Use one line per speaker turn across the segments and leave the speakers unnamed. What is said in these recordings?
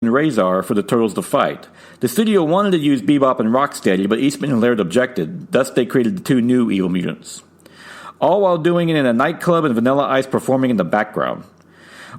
Razor for the Turtles to fight. The studio wanted to use Bebop and Rocksteady, but Eastman and Laird objected. Thus, they created the two new evil mutants. All while doing it in a nightclub and Vanilla Ice performing in the background.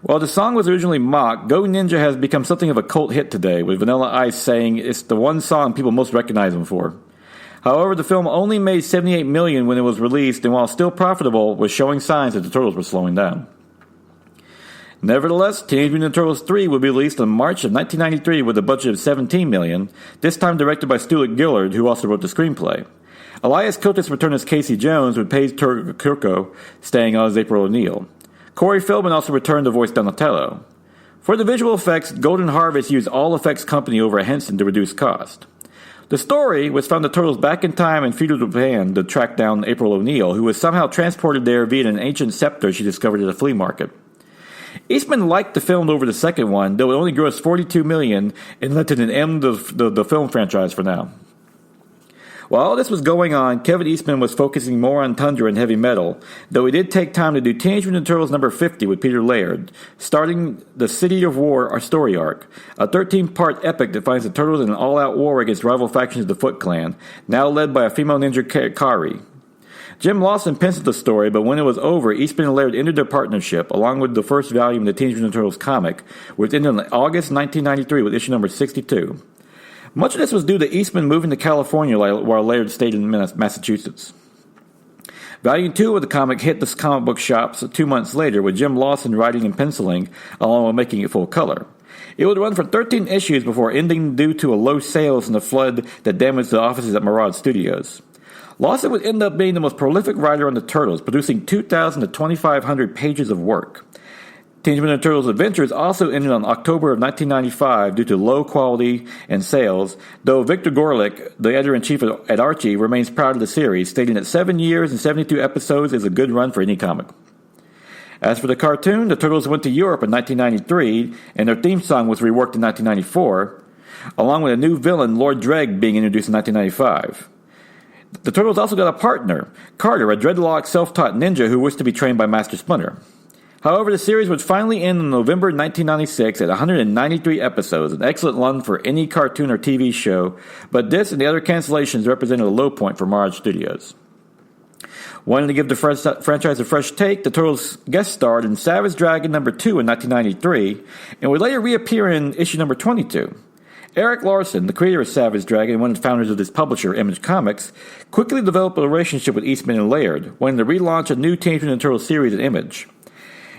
While the song was originally mocked, Go Ninja has become something of a cult hit today, with Vanilla Ice saying it's the one song people most recognize him for. However, the film only made $78 million when it was released, and while still profitable, was showing signs that the Turtles were slowing down. Nevertheless, Teenage Mutant Ninja Turtles 3 will be released in March of 1993 with a budget of $17 million, this time directed by Stuart Gillard, who also wrote the screenplay. Elias Koteas returned as Casey Jones, with Paige Turco staying on as April O'Neil. Corey Feldman also returned to voice Donatello. For the visual effects, Golden Harvest used All Effects Company over at Henson to reduce cost. The story was found the Turtles back in time in feudal Japan to track down April O'Neil, who was somehow transported there via an ancient scepter she discovered at a flea market. Eastman liked the film over the second one, though it only grossed $42 million and led to an end of the film franchise for now. While all this was going on, Kevin Eastman was focusing more on Tundra and heavy metal, though he did take time to do Teenage Mutant Ninja Turtles number 50 with Peter Laird, starting the City of War story arc, a 13-part epic that finds the Turtles in an all-out war against rival factions of the Foot Clan, now led by a female ninja Kari. Jim Lawson penciled the story, but when it was over, Eastman and Laird ended their partnership, along with the first volume of the Teenage Mutant Ninja Turtles comic, which ended in August 1993 with issue number 62. Much of this was due to Eastman moving to California while Laird stayed in Massachusetts. Volume 2 of the comic hit the comic book shops 2 months later, with Jim Lawson writing and penciling, along with making it full color. It would run for 13 issues before ending due to a low sales and the flood that damaged the offices at Mirage Studios. Lawson would end up being the most prolific writer on the Turtles, producing 2,000 to 2,500 pages of work. Teenage Mutant Ninja Turtles Adventures also ended on October of 1995 due to low quality and sales, though Victor Gorelick, the editor-in-chief at Archie, remains proud of the series, stating that 7 years and 72 episodes is a good run for any comic. As for the cartoon, the Turtles went to Europe in 1993, and their theme song was reworked in 1994, along with a new villain, Lord Dreg, being introduced in 1995. The Turtles also got a partner, Carter, a dreadlock self-taught ninja who wished to be trained by Master Splinter. However, the series would finally end in November 1996 at 193 episodes, an excellent run for any cartoon or TV show, but this and the other cancellations represented a low point for Mirage Studios. Wanting to give the franchise a fresh take, the Turtles guest starred in Savage Dragon number 2 in 1993, and would later reappear in issue number 22. Eric Larson, the creator of Savage Dragon and one of the founders of this publisher, Image Comics, quickly developed a relationship with Eastman and Laird, wanting to relaunch a new Teenage Mutant Ninja Turtles series at Image.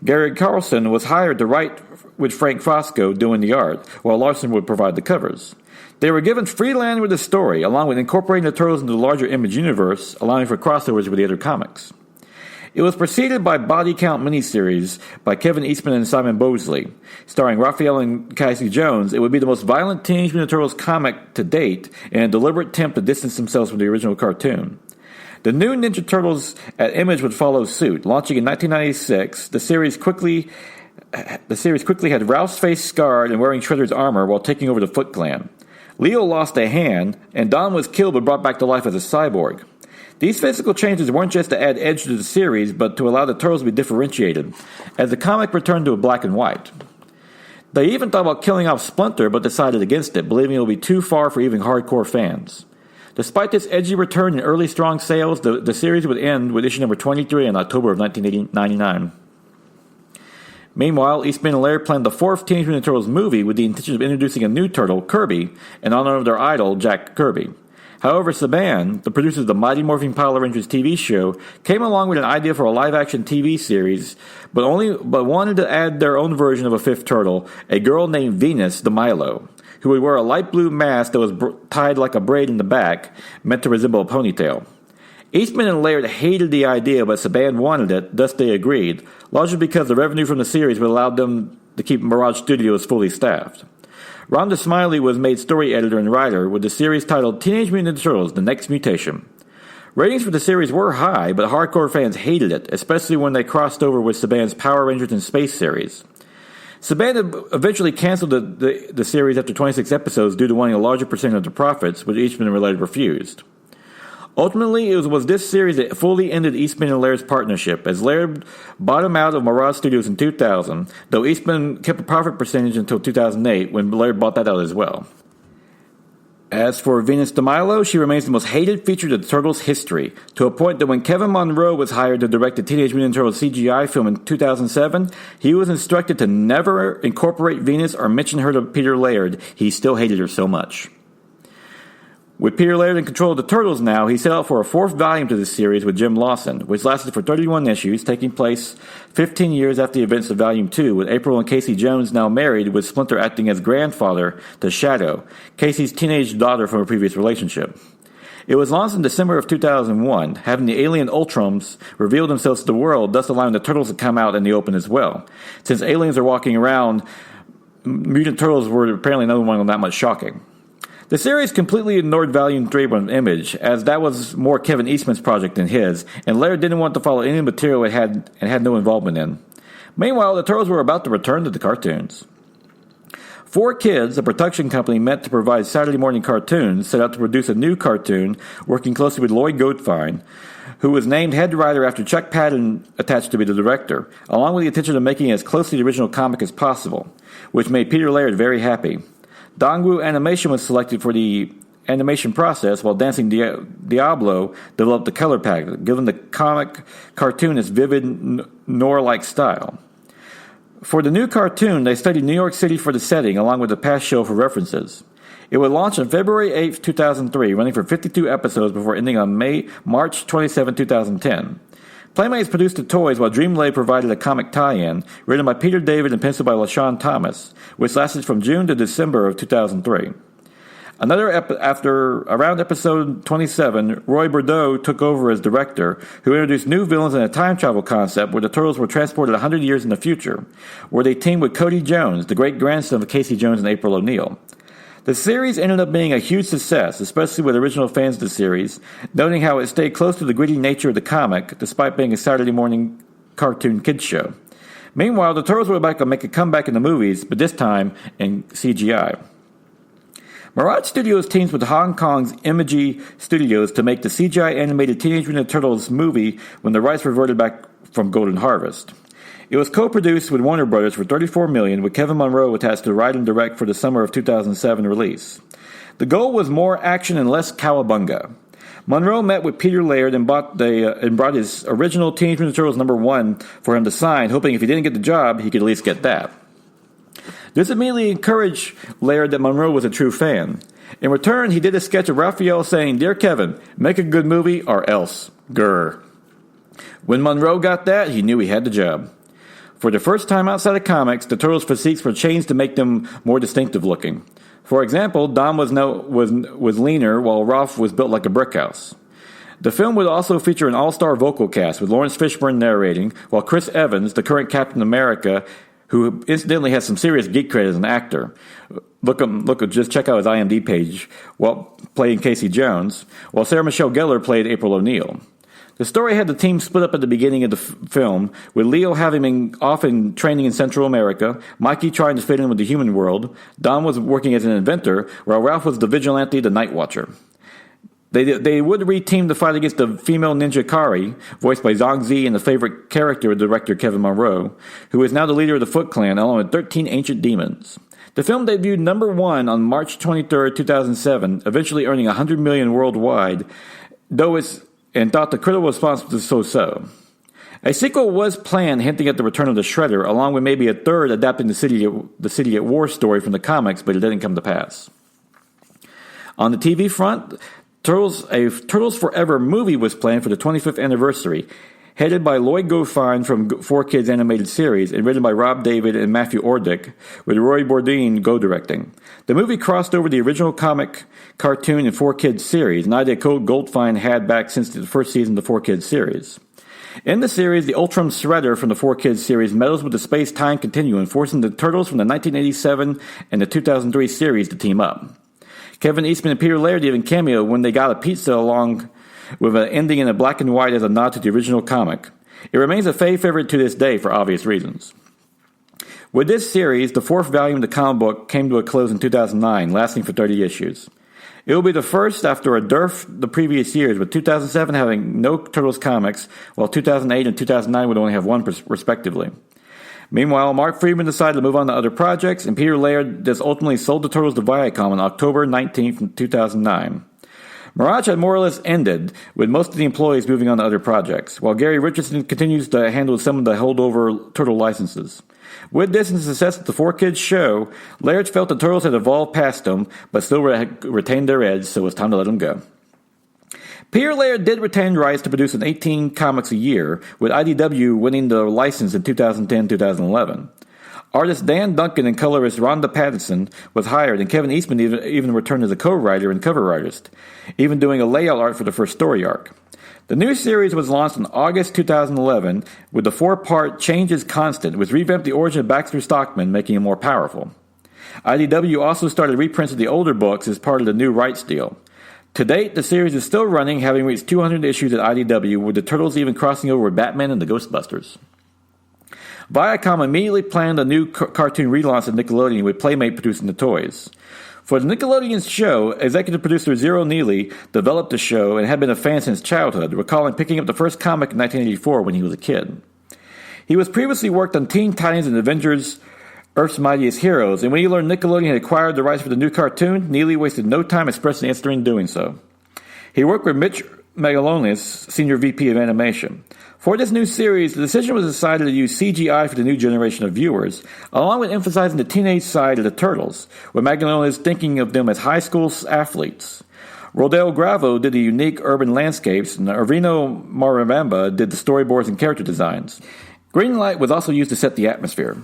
Gary Carlson was hired to write with Frank Fosco doing the art, while Larson would provide the covers. They were given free land with the story, along with incorporating the Turtles into the larger Image universe, allowing for crossovers with the other comics. It was preceded by Body Count miniseries by Kevin Eastman and Simon Bosley. Starring Raphael and Casey Jones, it would be the most violent Teenage Mutant Ninja Turtles comic to date, and a deliberate attempt to distance themselves from the original cartoon. The new Ninja Turtles at Image would follow suit. Launching in 1996, the series quickly had Ralph's face scarred and wearing Shredder's armor while taking over the Foot Clan. Leo lost a hand, and Don was killed but brought back to life as a cyborg. These physical changes weren't just to add edge to the series, but to allow the Turtles to be differentiated, as the comic returned to a black and white. They even thought about killing off Splinter, but decided against it, believing it would be too far for even hardcore fans. Despite this edgy return and early strong sales, the series would end with issue number 23 in October of 1999. Meanwhile, Eastman and Laird planned the fourth Teenage Mutant Ninja Turtles movie with the intention of introducing a new turtle, Kirby, in honor of their idol, Jack Kirby. However, Saban, the producers of the Mighty Morphin Power Rangers TV show, came along with an idea for a live-action TV series, but wanted to add their own version of a fifth turtle, a girl named Venus the Milo, who would wear a light blue mask that was tied like a braid in the back, meant to resemble a ponytail. Eastman and Laird hated the idea, but Saban wanted it, thus they agreed, largely because the revenue from the series would allow them to keep Mirage Studios fully staffed. Rhonda Smiley was made story editor and writer, with the series titled Teenage Mutant Ninja Turtles: The Next Mutation. Ratings for the series were high, but hardcore fans hated it, especially when they crossed over with Saban's Power Rangers in Space series. Saban eventually canceled the series after 26 episodes due to wanting a larger percentage of the profits, which Eastman and Laird refused. Ultimately, it was this series that fully ended Eastman and Laird's partnership, as Laird bottomed out of Mirage Studios in 2000, though Eastman kept a profit percentage until 2008, when Laird bought that out as well. As for Venus de Milo, she remains the most hated feature of the Turtles' history, to a point that when Kevin Monroe was hired to direct the Teenage Mutant Turtles CGI film in 2007, he was instructed to never incorporate Venus or mention her to Peter Laird. He still hated her so much. With Peter Laird in control of the Turtles now, he set out for a fourth volume to this series with Jim Lawson, which lasted for 31 issues, taking place 15 years after the events of Volume 2, with April and Casey Jones now married, with Splinter acting as grandfather to Shadow, Casey's teenage daughter from a previous relationship. It was launched in December of 2001, having the alien Ultrons reveal themselves to the world, thus allowing the Turtles to come out in the open as well. Since aliens are walking around, Mutant Turtles were apparently another one not much shocking. The series completely ignored Volume 3 on Image, as that was more Kevin Eastman's project than his, and Laird didn't want to follow any material it had no involvement in. Meanwhile, the Turtles were about to return to the cartoons. 4Kids, a production company meant to provide Saturday morning cartoons, set out to produce a new cartoon, working closely with Lloyd Goldfine, who was named head writer after Chuck Patton attached to be the director, along with the intention of making it as close to the original comic as possible, which made Peter Laird very happy. Dongwu Animation was selected for the animation process, while Dancing Diablo developed the color palette, giving the comic cartoon its vivid noir-like style. For the new cartoon, they studied New York City for the setting, along with the past show for references. It would launch on February 8, 2003, running for 52 episodes before ending on March 27, 2010. Playmates produced the toys, while Dreamlay provided a comic tie-in, written by Peter David and penciled by LaShawn Thomas, which lasted from June to December of 2003. Around episode 27, Roy Bordeaux took over as director, who introduced new villains and a time travel concept where the Turtles were transported 100 years in the future, where they teamed with Cody Jones, the great-grandson of Casey Jones and April O'Neil. The series ended up being a huge success, especially with original fans of the series, noting how it stayed close to the gritty nature of the comic, despite being a Saturday morning cartoon kids show. Meanwhile, the Turtles were about to make a comeback in the movies, but this time in CGI. Mirage Studios teams with Hong Kong's Imagi Studios to make the CGI animated Teenage Mutant Turtles movie when the rights reverted back from Golden Harvest. It was co-produced with Warner Brothers for $34 million, with Kevin Monroe attached to write and direct for the summer of 2007 release. The goal was more action and less cowabunga. Monroe met with Peter Laird and brought his original Teenage Mutant Turtles #1 for him to sign, hoping if he didn't get the job, he could at least get that. This immediately encouraged Laird that Monroe was a true fan. In return, he did a sketch of Raphael saying, "Dear Kevin, make a good movie or else. Grr." When Monroe got that, he knew he had the job. For the first time outside of comics, the Turtles' physiques were changed to make them more distinctive looking. For example, Dom was leaner, while Ralph was built like a brick house. The film would also feature an all-star vocal cast, with Lawrence Fishburne narrating, while Chris Evans, the current Captain America, who incidentally has some serious geek credit as an actor, just check out his IMDb page, while playing Casey Jones, while Sarah Michelle Gellar played April O'Neil. The story had the team split up at the beginning of the film, with Leo having been often training in Central America, Mikey trying to fit in with the human world, Don was working as an inventor, while Ralph was the vigilante, the Night Watcher. They would re-team to fight against the female ninja Kari, voiced by Zhang Zi, and the favorite character of director Kevin Monroe, who is now the leader of the Foot Clan, along with 13 ancient demons. The film debuted #1 on March 23, 2007, eventually earning $100 million worldwide, and thought the critical response was so-so. A sequel was planned, hinting at the return of the Shredder, along with maybe a third adapting the City at War story from the comics, but it didn't come to pass. On the TV front, a Turtles Forever movie was planned for the 25th anniversary, headed by Lloyd Goldfine from 4Kids animated series and written by Rob David and Matthew Ordick, with Roy Bourdin co-directing. The movie crossed over the original comic, cartoon, and 4Kids series, an idea Goldfine had back since the first season of the 4Kids series. In the series, the Ultron Shredder from the 4Kids series meddles with the space-time continuum, forcing the Turtles from the 1987 and the 2003 series to team up. Kevin Eastman and Peter Laird even cameo when they got a pizza, along with an ending in a black and white as a nod to the original comic. It remains a favorite to this day for obvious reasons. With this series, the fourth volume of the comic book came to a close in 2009, lasting for 30 issues. It will be the first after a dearth the previous years, with 2007 having no Turtles comics, while 2008 and 2009 would only have one respectively. Meanwhile, Mark Friedman decided to move on to other projects, and Peter Laird just ultimately sold the Turtles to Viacom on October 19, 2009. Mirage had more or less ended, with most of the employees moving on to other projects, while Gary Richardson continues to handle some of the holdover Turtle licenses. With this and the success of the 4Kids show, Laird felt the Turtles had evolved past them, but still retained their edge, so it was time to let them go. Peter Laird did retain rights to produce 18 comics a year, with IDW winning the license in 2010-2011. Artist Dan Duncan and colorist Rhonda Pattinson was hired, and Kevin Eastman even returned as a co-writer and cover artist, even doing a layout art for the first story arc. The new series was launched in August 2011 with the 4-part Change is Constant, which revamped the origin of Baxter Stockman, making him more powerful. IDW also started reprints of the older books as part of the new rights deal. To date, the series is still running, having reached 200 issues at IDW, with the Turtles even crossing over with Batman and the Ghostbusters. Viacom immediately planned a new cartoon relaunch of Nickelodeon, with Playmate producing the toys. For the Nickelodeon show, executive producer Zero Neely developed the show and had been a fan since childhood, recalling picking up the first comic in 1984 when he was a kid. He was previously worked on Teen Titans and Avengers Earth's Mightiest Heroes, and when he learned Nickelodeon had acquired the rights for the new cartoon, Neely wasted no time expressing interest in doing so. He worked with Mitch Megalonis, Senior VP of Animation. For this new series, the decision was decided to use CGI for the new generation of viewers, along with emphasizing the teenage side of the Turtles, with Megalonis thinking of them as high school athletes. Rodel Gravo did the unique urban landscapes, and Arvino Marabamba did the storyboards and character designs. Green light was also used to set the atmosphere.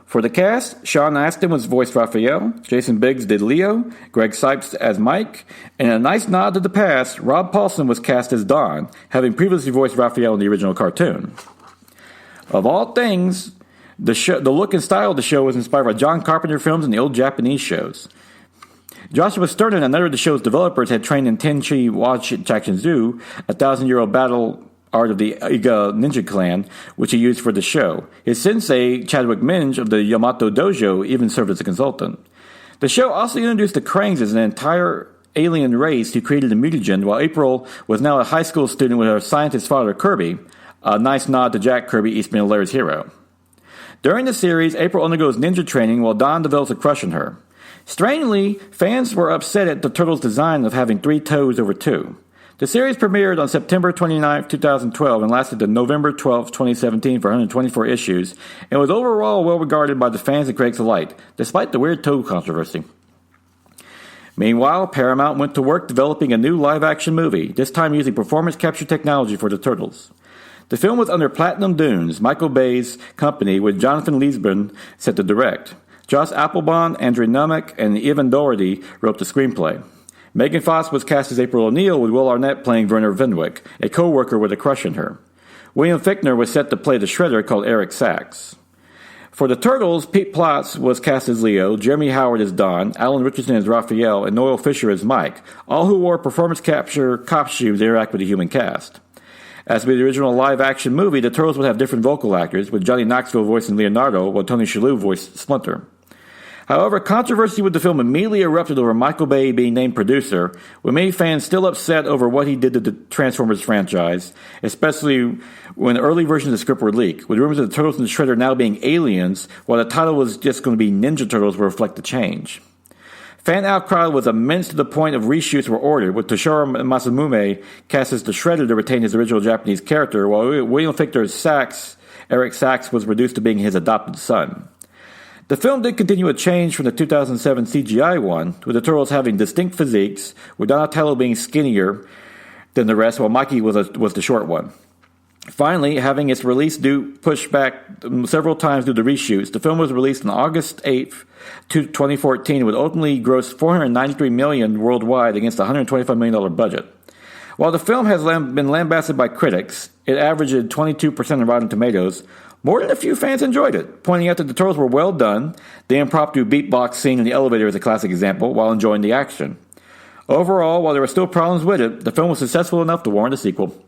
For the cast, Sean Astin was voiced Raphael, Jason Biggs did Leo, Greg Sipes as Mike, and in a nice nod to the past, Rob Paulson was cast as Don, having previously voiced Raphael in the original cartoon. Of all things, the look and style of the show was inspired by John Carpenter films and the old Japanese shows. Joshua Stern and another of the show's developers had trained in Tenchi Wachichakinzu, a 1,000-year-old battle art of the Iga Ninja Clan, which he used for the show. His sensei, Chadwick Minge of the Yamato Dojo, even served as a consultant. The show also introduced the Krangs as an entire alien race who created a mutagen, while April was now a high school student with her scientist father, Kirby, a nice nod to Jack Kirby, Eastman and Laird's hero. During the series, April undergoes ninja training while Don develops a crush on her. Strangely, fans were upset at the Turtles' design of having 3 toes over 2. The series premiered on September 29, 2012 and lasted to November 12, 2017 for 124 issues, and was overall well regarded by the fans and critics alike, despite the weird toe controversy. Meanwhile, Paramount went to work developing a new live-action movie, this time using performance capture technology for the Turtles. The film was under Platinum Dunes, Michael Bay's company, with Jonathan Liesman set to direct. Josh Applebaum, Andrew Numick, and Evan Doherty wrote the screenplay. Megan Fox was cast as April O'Neil, with Will Arnett playing Werner Venwick, a co-worker with a crush on her. William Fichtner was set to play the Shredder, called Eric Sachs. For the Turtles, Pete Plotz was cast as Leo, Jeremy Howard as Don, Alan Richardson as Raphael, and Noel Fisher as Mike, all who wore performance capture costumes to interact with the human cast. As with the original live-action movie, the Turtles would have different vocal actors, with Johnny Knoxville voicing Leonardo, while Tony Shalhoub voiced Splinter. However, controversy with the film immediately erupted over Michael Bay being named producer, with many fans still upset over what he did to the Transformers franchise, especially when early versions of the script were leaked, with rumors of the Turtles and the Shredder now being aliens, while the title was just going to be Ninja Turtles will reflect the change. Fan outcry was immense to the point of reshoots were ordered, with Toshiro Masamume cast as the Shredder to retain his original Japanese character, while William Fichtner's Eric Sachs, was reduced to being his adopted son. The film did continue a change from the 2007 CGI one, with the Turtles having distinct physiques, with Donatello being skinnier than the rest, while Mikey was the short one. Finally, having its release due pushed back several times due to reshoots, the film was released on August 8th, 2014, with ultimately grossed $493 million worldwide against a $125 million budget. While the film has been lambasted by critics, it averaged 22% on Rotten Tomatoes. More than a few fans enjoyed it, pointing out that the Turtles were well done. The impromptu beatbox scene in the elevator is a classic example, while enjoying the action. Overall, while there were still problems with it, the film was successful enough to warrant a sequel.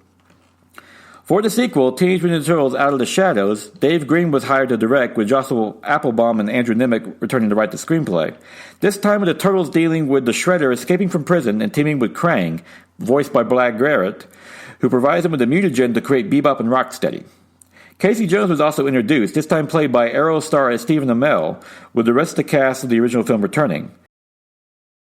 For the sequel, Teenage Mutant Ninja Turtles Out of the Shadows, Dave Green was hired to direct, with Joshua Applebaum and Andrew Nimick returning to write the screenplay. This time with the Turtles dealing with the Shredder escaping from prison and teaming with Krang, voiced by Black Garrett, who provides him with a mutagen to create Bebop and Rocksteady. Casey Jones was also introduced, this time played by Arrow star Stephen Amell, with the rest of the cast of the original film returning.